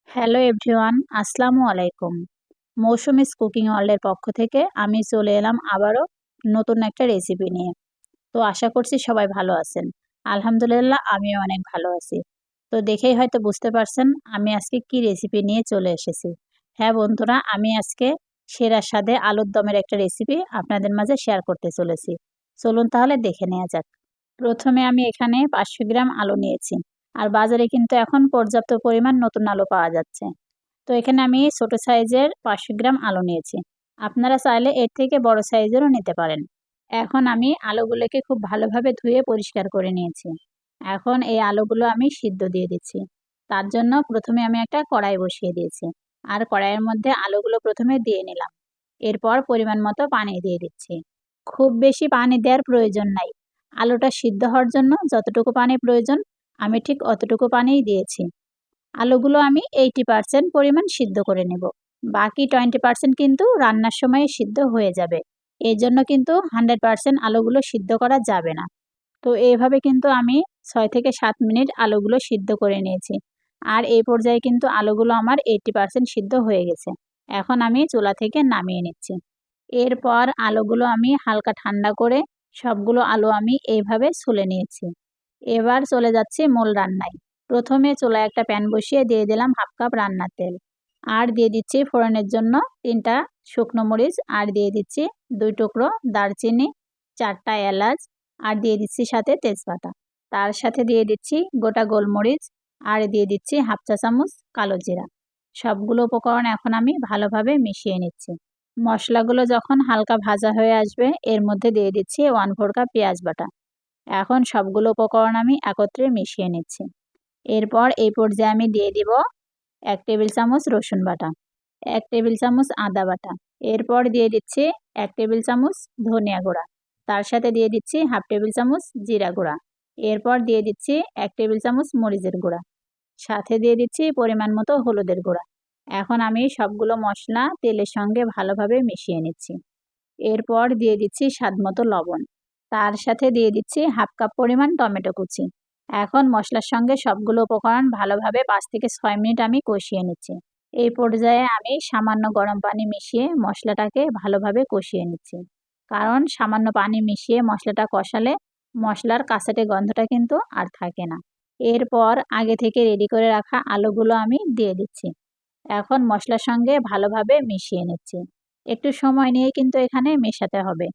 Hello everyone, আসসালামু আলাইকুম। Mousumi's cooking ওয়ার্ল্ডের পক্ষ থেকে আমি চলে এলাম আবারও নতুন একটা রেসিপি নিয়ে। তো আশা করছি সবাই ভালো আছেন। আলহামদুলিল্লাহ আমিও অনেক ভালো আছি। তো দেখেই হয়তো বুঝতে পারছেন আমি আজকে কি রেসিপি নিয়ে চলে এসেছি। হ্যাঁ বন্ধুরা, আমি আজকে সেরা স্বাদে আলুর দমের একটা রেসিপি আপনাদের মাঝে শেয়ার করতে চলেছি। চলুন তাহলে দেখে নেওয়া যাক। প্রথমে আমি এখানে 500 গ্রাম আলু নিয়েছি। আর বাজারে কিন্তু এখন পর্যাপ্ত পরিমাণ নতুন আলু পাওয়া যাচ্ছে। তো এখানে আমি ছোট সাইজের 500 গ্রাম আলু নিয়েছি। আপনারা চাইলে এর থেকে বড় সাইজেরও নিতে পারেন। এখন আমি আলুগুলোকে খুব ভালোভাবে ধুয়ে পরিষ্কার করে নিয়েছি। এখন এই আলুগুলো আমি সিদ্ধ দিয়ে দিচ্ছি। তার জন্য প্রথমে আমি একটা কড়াই বসিয়ে দিয়েছি। আর কড়াইয়ের মধ্যে আলুগুলো প্রথমে দিয়ে নিলাম। এরপর পরিমাণ মতো পানি দিয়ে দিচ্ছি। খুব বেশি পানি দেওয়ার প্রয়োজন নাই। আলুটা সিদ্ধ হওয়ার জন্য যতটুকু পানি প্রয়োজন আমি ঠিক অতটুকু পানিই দিয়েছি। আলুগুলো আমি 80% পরিমাণ সিদ্ধ করে নেব। বাকি 20% কিন্তু রান্নার সময় সিদ্ধ হয়ে যাবে। এই জন্য কিন্তু 100% আলুগুলো সিদ্ধ করা যাবে না। তো এইভাবে কিন্তু আমি 6 থেকে 7 মিনিট আলুগুলো সিদ্ধ করে নিয়েছি। আর এই পর্যায়ে কিন্তু আলুগুলো আমার 80% সিদ্ধ হয়ে গেছে। এখন আমি চুলা থেকে নামিয়ে নিচ্ছি। এরপর আলুগুলো আমি হালকা ঠান্ডা করে সবগুলো আলু আমি এইভাবে ছুলে নিয়েছি। এবার চলে যাচ্ছি মূল রান্নায়। প্রথমে চুলায় একটা প্যান বসিয়ে দিয়ে দিলাম 1/2 কাপ রান্নার তেল। আর দিয়ে দিচ্ছি ফোড়নের জন্য 3টা শুকনো মরিচ, আর দিয়ে দিচ্ছি 2 টুকরো দারচিনি, 4টা এলাচ, আর দিয়ে দিচ্ছি সাথে তেজপাতা। তার সাথে দিয়ে দিচ্ছি গোটা গোলমরিচ, আর দিয়ে দিচ্ছি 1/2 চা চামচ কালো জিরা। সবগুলো উপকরণ এখন আমি ভালোভাবে মিশিয়ে নিচ্ছি। মশলাগুলো যখন হালকা ভাজা হয়ে আসবে এর মধ্যে দিয়ে দিচ্ছি 1/4 কাপ পেঁয়াজ বাটা। এখন সবগুলো উপকরণ আমি একত্রে মিশিয়ে নিচ্ছি। এরপর এই পর্যায়ে আমি দিয়ে দিব 1 টেবিল চামচ রসুন বাটা, 1 টেবিল চামচ আদা বাটা। এরপর দিয়ে দিচ্ছি 1 টেবিল চামচ ধনিয়া গুঁড়া। তার সাথে দিয়ে দিচ্ছি 1/2 টেবিল চামচ জিরা গুঁড়া। এরপর দিয়ে দিচ্ছি 1 টেবিল চামচ মরিচের গুঁড়া। সাথে দিয়ে দিচ্ছি পরিমাণ মতো হলুদের গুঁড়া। এখন আমি সবগুলো মশলা তেলের সঙ্গে ভালোভাবে মিশিয়ে নিচ্ছি। এরপর দিয়ে দিচ্ছি স্বাদমতো লবণ। তার সাথে দিয়ে দিচ্ছি 1/2 কাপ পরিমাণ টমেটো কুচি। এখন মশলার সঙ্গে সবগুলো উপকরণ ভালোভাবে 5 থেকে 6 মিনিট আমি কষিয়ে নিচ্ছি। এই পর্যায়ে আমি সামান্য গরম পানি মিশিয়ে মশলাটাকে ভালোভাবে কষিয়ে নিচ্ছি। কারণ সামান্য পানি মিশিয়ে মশলাটা কষালে মশলার কাঁচাটে গন্ধটা কিন্তু আর থাকে না। এরপর আগে থেকে রেডি করে রাখা আলুগুলো আমি দিয়ে দিচ্ছি। এখন মশলার সঙ্গে ভালোভাবে মিশিয়ে নিচ্ছি। একটু সময় নিয়ে কিন্তু এখানে মেশাতে হবে।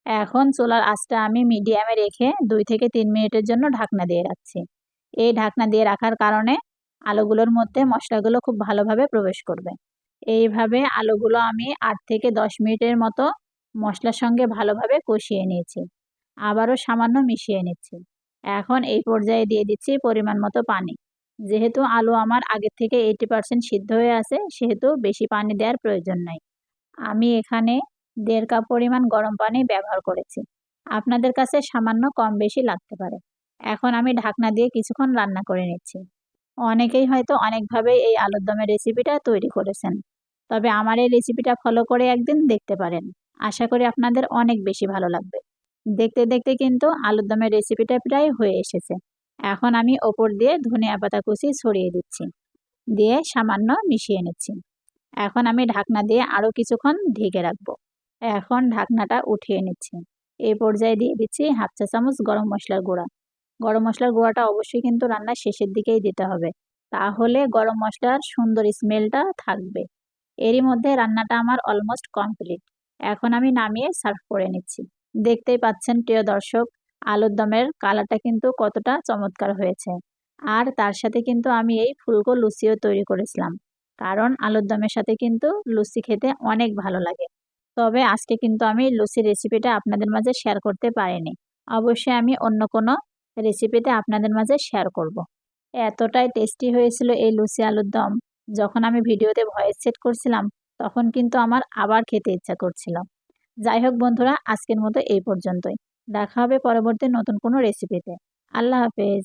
এখন চুলার আঁচটা আমি মিডিয়ামে রেখে 2 থেকে 3 মিনিটের জন্য ঢাকনা দিয়ে রাখছি। এই ঢাকনা দিয়ে রাখার কারণে আলুগুলোর মধ্যে মশলাগুলো খুব ভালোভাবে প্রবেশ করবে। এইভাবে আলুগুলো আমি 8 থেকে 10 মিনিটের মতো মশলার সঙ্গে ভালোভাবে কষিয়ে নিয়েছি। আবারও সামান্য মিশিয়ে নিচ্ছি। এখন এই পর্যায়ে দিয়ে দিচ্ছি পরিমাণ মতো পানি। যেহেতু আলু আমার আগের থেকে 80% সিদ্ধ হয়ে আছে, সেহেতু বেশি পানি দেওয়ার প্রয়োজন নাই। আমি এখানে 1.5 কাপ পরিমাণ গরম পানি ব্যবহার করেছি। আপনাদের কাছে সামান্য কম বেশি লাগতে পারে। এখন আমি ঢাকনা দিয়ে কিছুক্ষণ রান্না করে নিচ্ছি। অনেকেই হয়তো অনেকভাবেই এই আলুর দমের রেসিপিটা তৈরি করেছেন। তবে আমার এই রেসিপিটা ফলো করে একদিন দেখতে পারেন। আশা করি আপনাদের অনেক বেশি ভালো লাগবে। দেখতে দেখতে কিন্তু আলুর দমের রেসিপিটা প্রায় হয়ে এসেছে। এখন আমি ওপর দিয়ে ধনিয়া পাতা কুচি ছড়িয়ে দিচ্ছি। দিয়ে সামান্য মিশিয়ে নিচ্ছি। এখন আমি ঢাকনা দিয়ে আরও কিছুক্ষণ ঢেকে রাখবো। এখন ঢাকনাটা উঠিয়ে নিচ্ছি। এই পর্যায়ে দিয়ে দিচ্ছি 1/2 চা চামচ গরম মশলার গুঁড়া। গরম মশলার গুঁড়াটা অবশ্যই কিন্তু রান্নার শেষের দিকেই দিতে হবে। তাহলে গরম মশলার সুন্দর স্মেলটা থাকবে। এরই মধ্যে রান্নাটা আমার অলমোস্ট কমপ্লিট। এখন আমি নামিয়ে সার্ভ করে নিচ্ছি। দেখতেই পাচ্ছেন প্রিয় দর্শক, আলুর দমের কালারটা কিন্তু কতটা চমৎকার হয়েছে। আর তার সাথে কিন্তু আমি এই ফুলকো লুচিও তৈরি করেছিলাম। কারণ আলুর দমের সাথে কিন্তু লুচি খেতে অনেক ভালো লাগে। তবে আজকে কিন্তু আমি লুচির রেসিপিটা আপনাদের মাঝে শেয়ার করতে পারিনি। অবশ্যই আমি অন্য কোনো রেসিপিতে আপনাদের মাঝে শেয়ার করব। এতটাই টেস্টি হয়েছিল এই লুচি আলুর দম, যখন আমি ভিডিওতে ভয়েস সেট করছিলাম তখন কিন্তু আমার আবার খেতে ইচ্ছা করছিল। যাই হোক বন্ধুরা, আজকের মতো এই পর্যন্তই। দেখা হবে পরবর্তী নতুন কোনো রেসিপিতে। আল্লাহ হাফেজ।